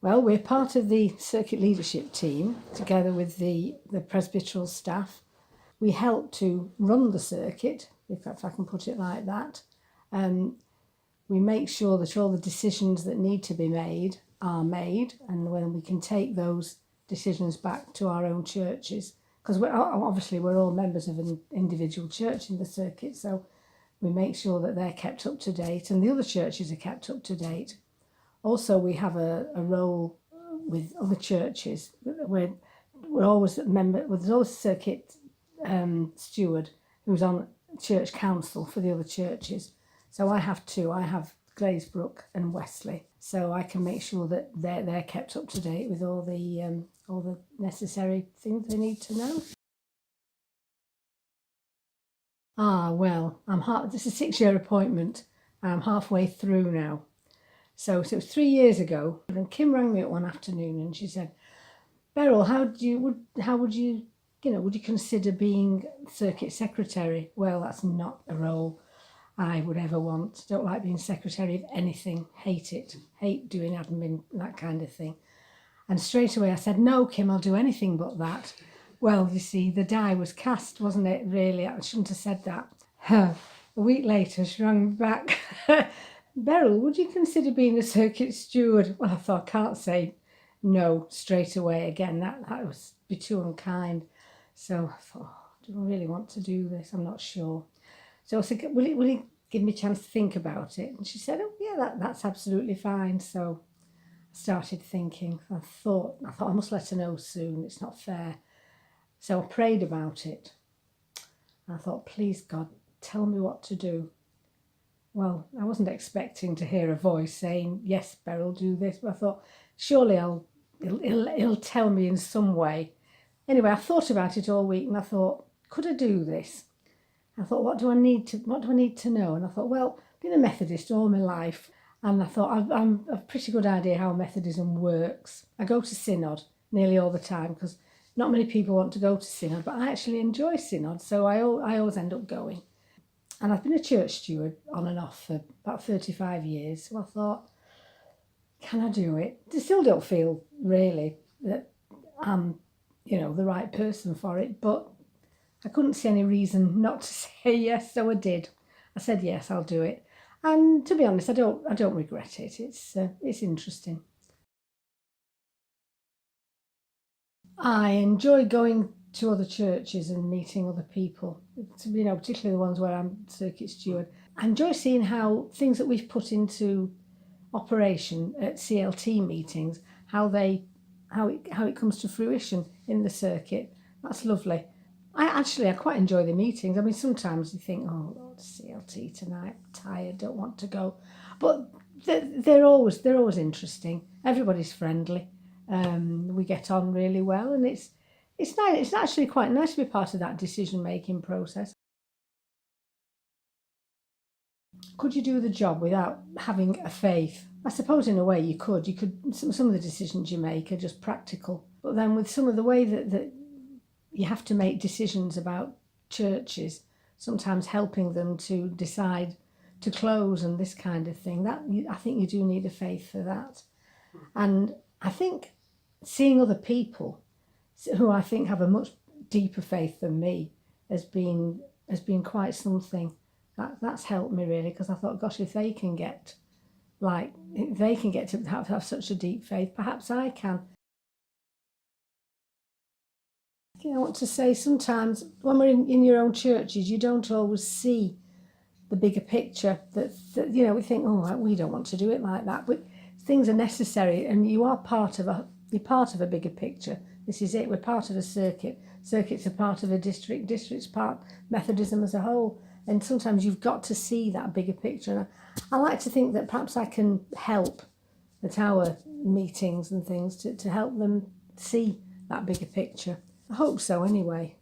Well, we're part of the circuit leadership team, together with the presbyteral staff. We help to run the circuit, if I can put it like that. We make sure that all the decisions that need to be made are made, and when we can take those decisions back to our own churches, because we're all members of an individual church in the circuit, so we make sure that they're kept up to date and the other churches are kept up to date. Also, we have a role with other churches. We're always a member. Well, there's always a circuit steward who's on church council for the other churches. So I have two. I have Glazebrook and Wesley. So I can make sure that they're kept up to date with all the necessary things they need to know. Well, this is a 6-year appointment. I'm halfway through now. So it was 3 years ago, and Kim rang me up one afternoon and she said, Beryl, would you consider being circuit secretary? Well, that's not a role I would ever want. Don't like being secretary of anything. Hate it. Hate doing admin, that kind of thing. And straight away I said, no, Kim, I'll do anything but that. Well, you see, the die was cast, wasn't it, really? I shouldn't have said that. A week later, she rang me back. Beryl, would you consider being a circuit steward? Well, I thought, I can't say no straight away again. That would be too unkind. So I thought, do I really want to do this? I'm not sure. So I said, will you give me a chance to think about it? And she said, oh, yeah, that's absolutely fine. So I started thinking. I thought I must let her know soon. It's not fair. So I prayed about it. I thought, please, God, tell me what to do. Well, I wasn't expecting to hear a voice saying, yes, Beryl, do this. But I thought, surely he'll tell me in some way. Anyway, I thought about it all week and I thought, could I do this? I thought, what do I need to know? And I thought, well, I've been a Methodist all my life. And I thought, I'm a pretty good idea how Methodism works. I go to synod nearly all the time because not many people want to go to synod, but I actually enjoy synod, so I always end up going. And I've been a church steward on and off for about 35 years. So I thought, can I do it? I still don't feel really that I'm, the right person for it. But I couldn't see any reason not to say yes, so I did. I said, yes, I'll do it. And to be honest, I don't regret it. It's interesting. I enjoy going to other churches and meeting other people, particularly the ones where I'm circuit steward. I enjoy seeing how things that we've put into operation at CLT meetings, how it comes to fruition in the circuit. That's lovely. I quite enjoy the meetings. I mean, sometimes you think, oh Lord, CLT tonight, I'm tired, don't want to go, but they're always interesting. Everybody's friendly. We get on really well, and it's nice. It's actually quite nice to be part of that decision-making process. Could you do the job without having a faith? I suppose in a way you could. Some of the decisions you make are just practical, but then with some of the way that you have to make decisions about churches, sometimes helping them to decide to close and this kind of thing, I think you do need a faith for that. And I think seeing other people who I think have a much deeper faith than me has been quite something. That's helped me really, because I thought, gosh, if they can get to have such a deep faith, perhaps I can. I want to say sometimes when we're in your own churches, you don't always see the bigger picture. That we think, oh, we don't want to do it like that, but things are necessary, and you're part of a bigger picture. This is it. We're part of a circuit. Circuits are part of a district. Districts part Methodism as a whole. And sometimes you've got to see that bigger picture. And I like to think that perhaps I can help at our meetings and things to help them see that bigger picture. I hope so anyway.